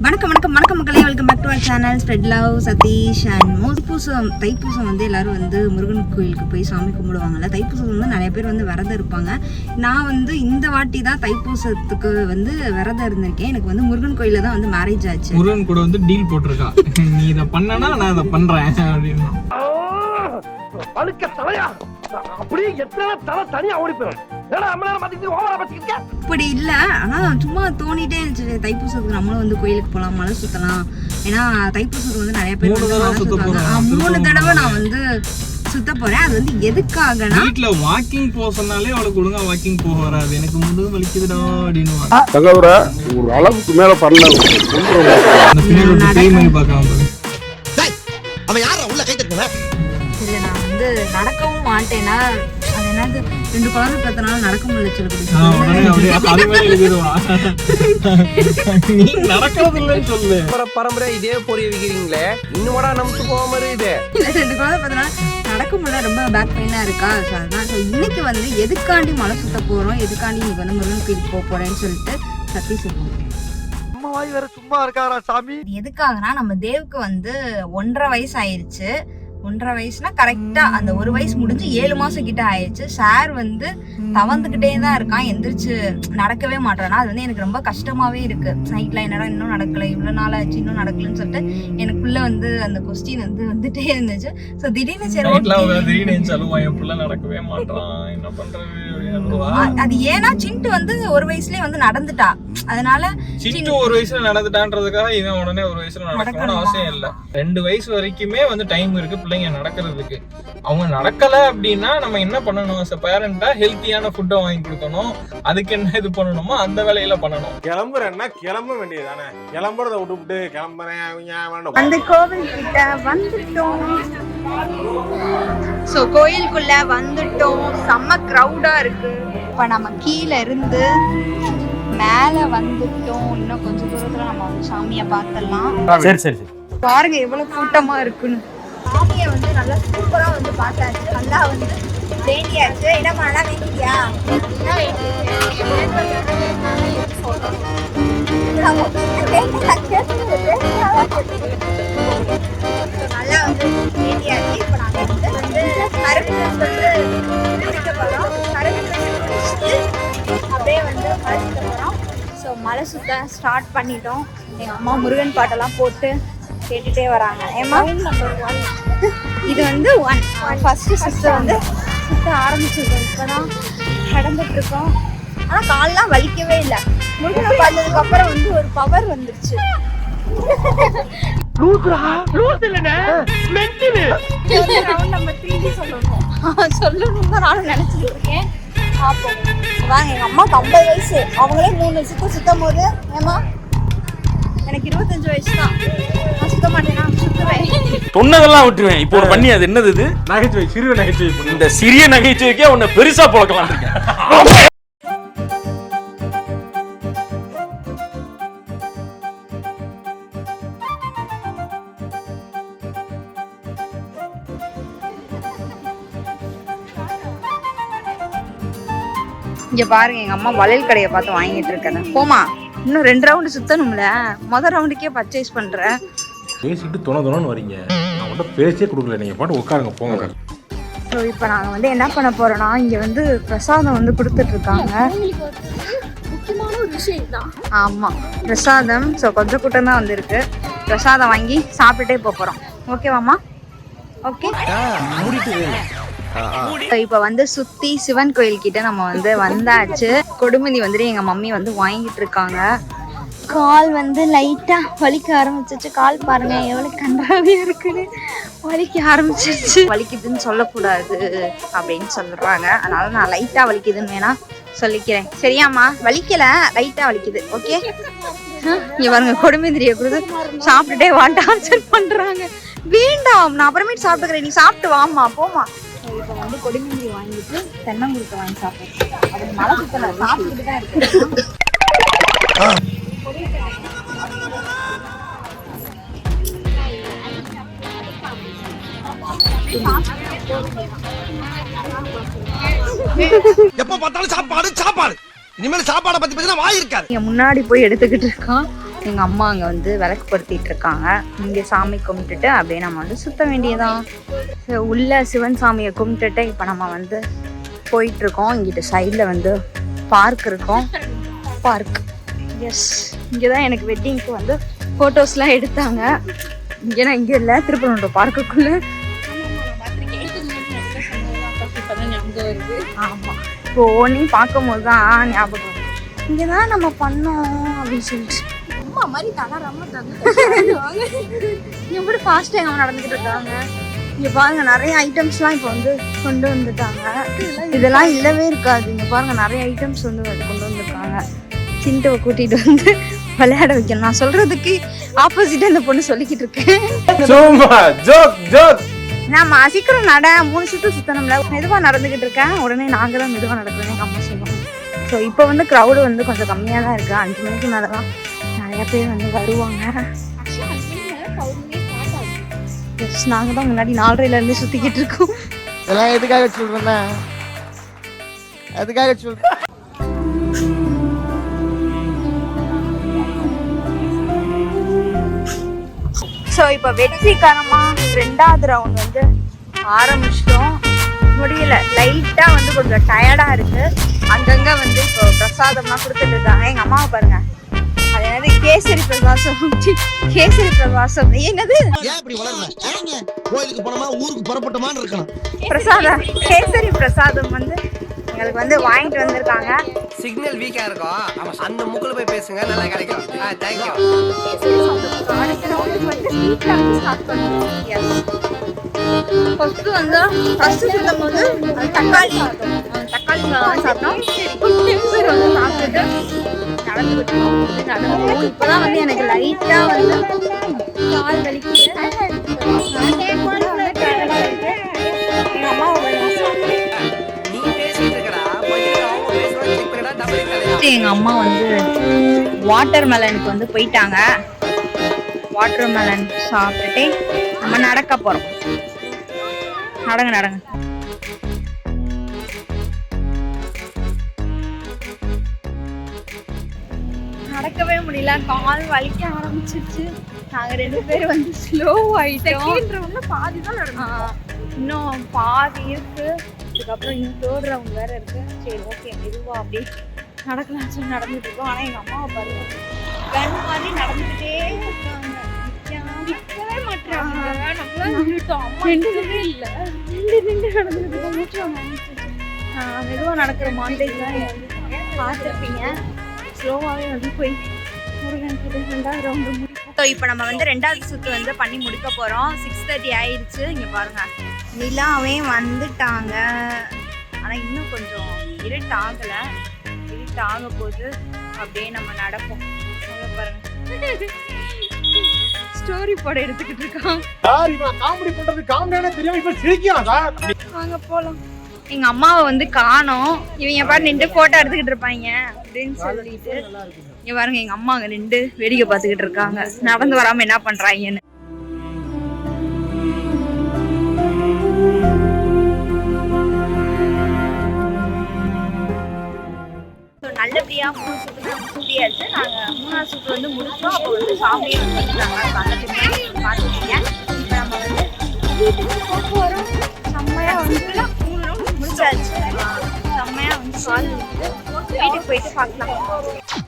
வணக்கம் வணக்கம் வணக்கம் மக்களே, welcome back to our channel spread love Sathish and Thaipusam வந்து எல்லாரும் வந்து முருகன் கோயிலுக்கு போய் சாமி கும்பிடுவாங்கல்ல. தைப்பூசம் வந்து நிறைய பேர் வந்து விரதம் இருப்பாங்க. நான் வந்து இந்த வாட்டி தான் தைப்பூசத்துக்கு வந்து விரதம் இருந்திருக்கேன். எனக்கு வந்து முருகன் கோயில தான் வந்து மேரேஜ் ஆச்சு. முருகன் கூட வந்து டீல் போட்டிருக்கா, நீ இதை பண்ணனா நான் இதை பண்றேன் அப்படின்னு. அப்படி இல்ல, ஆனா சும்மா தோணிட்டே இருந்துச்சு தைப்பூசத்துக்கு நம்மளும் வந்து கோயிலுக்கு போலாம், மலை சுத்தலாம். ஏன்னா தைப்பூசத்துக்கு வந்து நிறைய பேர் வந்து மலை சுத்துவாங்க. 3 தடவை நான் வந்து சுத்த போறேன். அது வந்து எதுக்காகனா, வீட்ல வாக்கிங் போக சொன்னாலே அவளுக்கு ஒழுங்கா வாக்கிங் போக வராது. எனக்கு முதுகு வலிக்குதுடா அப்படின்னு ஒரு அளவுக்கு மேல பண்ணல. அந்த பின்னாடி பேய் மாதிரி பார்க்காம அவன் யாரா உள்ள கை தட்டுங்க. இல்ல நான் வந்து நடக்கவும் மாட்டேன்னா, அது என்னது 2 குழந்தை பெத்தனால நடக்க முடியல நீ நடக்கிறது இல்லைன்னு சொல்லு. பரம்பரை இதே பொரிய வைக்கிறீங்களே, இன்னும் நமக்கு போகாம இருக்குது. 2 குழந்தை பெத்தனால நடக்க முடியல, ரொம்ப பேக் பெயினா இருக்கா. அதான் இன்னைக்கு வந்து எதுக்காண்டி மலை சுத்த போறோம், எதுக்காண்டி இன்னைக்கு வந்து முருகன் கோயிலுக்கு போக போறேன்னு சொல்லிட்டு சத்தி சொல்லுவோம். வாய் வேற சும்மா இருக்காரா சாமி. எதுக்காகனா, நம்ம தேவுக்கு வந்து 1.5 வயசு ஆயிருச்சு. 1.5 வயசுனா கரெக்டா அந்த 1 வயசு முடிஞ்சு 7 மாசம் கிட்ட ஆயிடுச்சு. சார் வந்து தவந்துகிட்டே தான் இருக்கான், எந்திரிச்சு நடக்கவே மாட்டானா. அது வந்து எனக்கு ரொம்ப கஷ்டமாவே இருக்கு. நைட்ல என்னடா இன்னும் நடக்கல, இவ்வளவு நாள் ஆச்சு இன்னும் நடக்கலன்னு சொல்லிட்டு எனக்குள்ள வந்து அந்த கொஸ்டின் வந்து வந்துட்டே இருந்துச்சு. ஸோ திடீர்னு சரி நடக்கவே மாட்டான், என்ன பண்றது. அது ஏன்னா சிண்டு வந்து 1 வயசுலயே வந்து நடந்துட்டா. அதனால சிண்டு 1 வயசுல நடந்துட்டான்றதுக்காக இவன் உடனே 1 வயசுல நடக்கணும்னு அவசியம் இல்ல. 2 வயசு வரைக்குமே வந்து டைம் இருக்கு பிள்ளைங்க நடக்கிறதுக்கு. அவங்க நடக்கல அப்படின்னா நம்ம என்ன பண்ணணும்? பேரண்டா ஹெல்த்தியான ஃபுட்டை வாங்கி கொடுக்கணும். அதுக்கு என்ன இது பண்ணணுமோ அந்த வேலையில பண்ணணும். கிளம்புறேன்னா கிளம்ப வேண்டியதானே, கிளம்புறத விட்டுவிட்டு கிளம்புறேன். அந்த கோவில் கிட்ட வந்துட்டோம். ஸோ கோயிலுக்குள்ள வந்துட்டோம். செம்ம க்ரௌடா இருக்கு. இப்போ நம்ம கீழே இருந்து மேலே வந்துட்டோம். இன்னும் கொஞ்சம் தூரத்துல நம்ம வந்து சாமியை பார்த்துடலாம். சரி சரி சரி, பாருங்க எவ்வளவு கூட்டமா இருக்குன்னு. சாமியை வந்து நல்லா சூப்பரா வந்து பார்த்தாச்சு. நல்லா வந்து வேண்டியாச்சு. இடமா நல்லா வேண்டியா? நல்லா வந்து வேண்டியாச்சு. இப்போ நாங்கள் வந்து கருப்பு வந்து குடிக்க போகிறோம். கருப்பு குடிச்சிட்டு அப்படியே வந்து மலை சுத்த போகிறோம். ஸோ மலை சுத்த ஸ்டார்ட் பண்ணிட்டோம். எங்கள் அம்மா முருகன் பாட்டெல்லாம் போட்டு கேட்டுட்டே வராங்க. ஏமா இது வந்து 1 ஃபர்ஸ்ட் சிஸ்டர் வந்து சுத்த ஆரம்பிச்சிருக்கோம். இப்போதான் கடந்துட்டு இருக்கோம். ஆனால் கால்லாம் வலிக்கவே இல்லை. முருகனை பார்த்ததுக்கு அப்புறம் வந்து ஒரு பவர் வந்துருச்சு. நம்ம 3D சொல்லணும் தான் நானும் நினைச்சிட்டு இருக்கேன். பார்ப்போம் வாங்க. எங்கள் அம்மாவுக்கு 50 வயசு, அவங்களே 3 சுத்தம் போது. ஏமா எனக்கு 25 வயசு தான். நான் சுத்த மாட்டேன், நான் சுத்துவேன். சொன்னதெல்லாம் விட்டுருவேன். இப்போ ஒரு பண்ணி அது என்னது? இது நகைச்சுவை, சிறிய நகைச்சுவை. இந்த சிறிய நகைச்சுவைக்கே உன்னை பெருசா பழக்கலாம். இங்க பாருங்க, எங்க அம்மா வளையல் கடையை பார்த்து வாங்கிட்டு இருக்கேன். போமா, இன்னும் 2 ரவுண்டு சுத்தணும்ல. முதல் ரவுண்டுக்கே பர்ச்சேஸ் பண்றேன். பேசிட்டு தொணன்னு வரீங்க, நான் உங்கள்கிட்ட பேசியே கொடுக்கல. நீங்க பாட்டு உட்காருங்க, போங்க. ஸோ இப்போ நாங்கள் வந்து என்ன பண்ண போறோம்னா, இங்க வந்து பிரசாதம் வந்து கொடுத்துட்டு இருக்காங்க. முக்கியமான ஒரு விஷயம் தான். ஆமா, பிரசாதம். ஸோ கொஞ்சம் கூட்டம் தான் வந்திருக்கு. பிரசாதம் வாங்கி சாப்பிட்டுட்டே போறோம். ஓகேவாம்மா? ஓகே. இப்போ வந்து சுத்தி சிவன் கோயில் கிட்ட நம்ம வந்து வந்தாச்சு. கொடுமதி வந்துட்டு எங்க மம்மி வந்து வாங்கிட்டு இருக்காங்க. கால் வந்து லைட்டா வலிக்க ஆரம்பிச்சிச்சு. கால் பாருங்க எவ்வளவு கன்றாவியா இருக்குன்னு. வலிக்க ஆரம்பிச்சிருச்சு. வலிக்குதுன்னு சொல்லக்கூடாது அப்படின்னு சொல்றாங்க. அதனால நான் லைட்டா வலிக்குதுன்னு வேணா சொல்லிக்கிறேன். சரியாம்மா? வலிக்கல, லைட்டா வலிக்குது. ஓகே. இங்க பாருங்க, கொடுமதிரிய கொடுத்து சாப்பிட்டுட்டே டார்ச்சர் பண்றாங்க. வேண்டாம், நான் அப்புறமேட்டு சாப்பிட்டுக்கிறேன், நீ சாப்பிட்டு வாமா, போமா. இப்போ வந்து கொடிமந்திரி வாங்கிட்டு தென்னங்குருத்தை வாங்கி சாப்பிடுறேன். அது மழை சுத்தல, சாப்பிட்டுட்டு தான் இருக்கு. எப்ப பார்த்தாலும் சாப்பாடு சாப்பாடு. இனிமேல் சாப்பாடை பத்தி பேசினா வாய் இருக்காது. முன்னாடி போய் எடுத்துக்கிட்டு இருக்கான். எங்கள் அம்மா அங்கே வந்து விளக்கு பொருத்திட்டு இருக்காங்க. இங்கே சாமி கும்பிட்டுட்டு அப்படியே நம்ம வந்து சுற்ற வேண்டியதான். உள்ள சிவன் சாமியை கும்பிட்டுட்டு இப்போ நம்ம வந்து போயிட்டுருக்கோம். இங்கிட்ட சைடில் வந்து பார்க் இருக்கும். பார்க் எஸ், இங்கே தான் எனக்கு வெட்டிங்க்கு வந்து ஃபோட்டோஸ்லாம் எடுத்தாங்க. இங்கே இல்லை, திருப்பரங்குன்றம் பார்க்குக்குள்ளே. ஆமாம், இப்போ ஒன்றையும் பார்க்கும்போது தான் ஞாபகம் வரும், இங்கே தான் நம்ம பண்ணோம் அப்படின்னு சொல்லிட்டு. அம்மா மாதிரி தளராம எப்படி ஃபாஸ்ட்டாக எங்கள் நடந்துக்கிட்டு இருக்காங்க. இங்கே பாருங்க, நிறைய ஐட்டம்ஸ்லாம் இப்போ வந்து கொண்டு வந்துட்டாங்க. இதெல்லாம் இல்லவே இருக்காது. இங்கே பாருங்க, நிறைய ஐட்டம்ஸ் வந்து கொண்டு வந்திருக்காங்க. சிண்டுவை கூட்டிகிட்டு வந்து விளையாட வைக்கணும். நான் சொல்றதுக்கு ஆப்போசிட்டாக இந்த பொண்ணு சொல்லிக்கிட்டு இருக்கேன். நான் சீக்கிரம் நட, 3 சுற்று சுத்தணும்ல, மெதுவாக நடந்துக்கிட்டு இருக்கேன். உடனே நாங்கள் தான் மெதுவாக நடக்கிறோம், எங்கள் அம்மா சொல்லுவாங்க. ஸோ இப்போ வந்து க்ரௌடு வந்து கொஞ்சம் கம்மியாக தான் இருக்குது. 5 மணிக்கு மேலே தான் நிறைய பேர் வந்து வருவாங்க. எஸ், நாங்கள் தான் முன்னாடி 4:30 சுற்றிக்கிட்டு இருக்கோம். இதெல்லாம் எதுக்காக சொல்றேன்னா, அதுக்காக சொல்றேன். ஸோ இப்போ வெற்றிகரமாக 2வது ரவுண்ட் வந்து ஆரம்பிச்சிட்டோம். முடியல, லைட்டாக வந்து கொஞ்சம் டயர்டாக இருக்குது. அங்கங்கே வந்து இப்போ பிரசாதம்லாம் கொடுத்துட்டு இருக்காங்க. எங்கள் அம்மாவை பாருங்க, அது என்னது கேசரி பிரகாசம், கேசரி பிரகாசம் என்னது கோயிலுக்கு போனோமா ஊருக்கு புறப்பட்டோமான்னு இருக்கணும். பிரசாதம், கேசரி பிரசாதம் வந்து எங்களுக்கு வந்து வாங்கிட்டு வந்திருக்காங்க. சிக்னல் வீக்கா இருக்கும், அந்த முக்குல போய் பேசுங்க, நல்லா கிடைக்கும். தேங்க்யூ. ஃபர்ஸ்ட் சொல்லும் போது தக்காளி சாதம் சாப்பிட்டோம். வந்து சாப்பிட்டுட்டு நடந்துக்கிட்டோம். இப்போதான் வந்து எனக்கு லைட்டா வந்து கால் வலிக்குது. எங்க அம்மாவை எங்க அம்மா வந்து வாட்டர் மெலனுக்கு வந்து போயிட்டாங்க. வாட்டர் மெலன் சாப்பிட்டுட்டு நம்ம நடக்க போறோம். நடங்க நடங்க. நடக்கவே முடியல, கால் வலிக்க ஆரம்பிச்சிருச்சு. நாங்க 2 பேரும் வந்து ஸ்லோ ஆயிட்டோம். பாதி தான் நடக்கும், இன்னும் பாதி இருக்கு. இதுக்கப்புறம் இன்னும் 3rd ரவுண்ட் வேற இருக்கு. சரி ஓகே, மெதுவா அப்படியே நடக்கலாம் சொல்லி நடந்துட்டு இருக்கோம். ஆனா எங்க அம்மாவை பாருங்க, கன் மாதிரி நடந்துகிட்டே இருக்காங்க. நிற்கவே மாட்டாங்க. நம்மளால நின்றுட்டோம், அம்மா நிற்கவே இல்லை. நின்று நடந்துட்டு இருக்கோம். மெதுவா நடக்கிற மாண்டேஜ் தான் பார்த்துருப்பீங்க. ஸ்லோவாகவே வந்து போய் முருகன் கிட்ட 2வது ரவுண்டு முடிப்போம். ஸோ இப்போ நம்ம வந்து 2வது சுற்று வந்து பண்ணி முடிக்க போகிறோம். 6:30 ஆயிடுச்சு. இங்கே பாருங்க, நிலாவே வந்துட்டாங்க. ஆனால் இன்னும் கொஞ்சம் இருட்டு ஆகலை. இருட்டு ஆக போது அப்படியே நம்ம நடப்போம். பாருங்க, ஸ்டோரி போட எடுத்துக்கிட்டு இருக்கான். காமெடி பண்றது காமெடியான தெரியாம இப்ப சிரிக்கலாம் சார். வாங்க போலாம். எங்க அம்மாவை வந்து காணோம். இவங்க பாரு நின்று போட்டோ எடுத்துக்கிட்டு இருப்பாங்க அப்படின்னு சொல்லிட்டு இங்க பாருங்க, எங்க அம்மா அங்க நின்று வேடிக்கை பார்த்துக்கிட்டு இருக்காங்க. நடந்து வராம என்ன பண்றாங்கன்னு. நல்லபடியா 3 சுற்று சுத்தியாச்சு. நாங்க 3வது சுற்று வந்து முடிச்சோம். அப்போ வந்து சாமியை பார்த்துருக்கீங்க. இப்போ நம்ம வந்து வீட்டுக்கு போக போறோம். செம்மையா வந்து முடிச்சாச்சு. செம்மையா வந்து கால் வீட்டுக்கு போயிட்டு பார்க்கலாம்.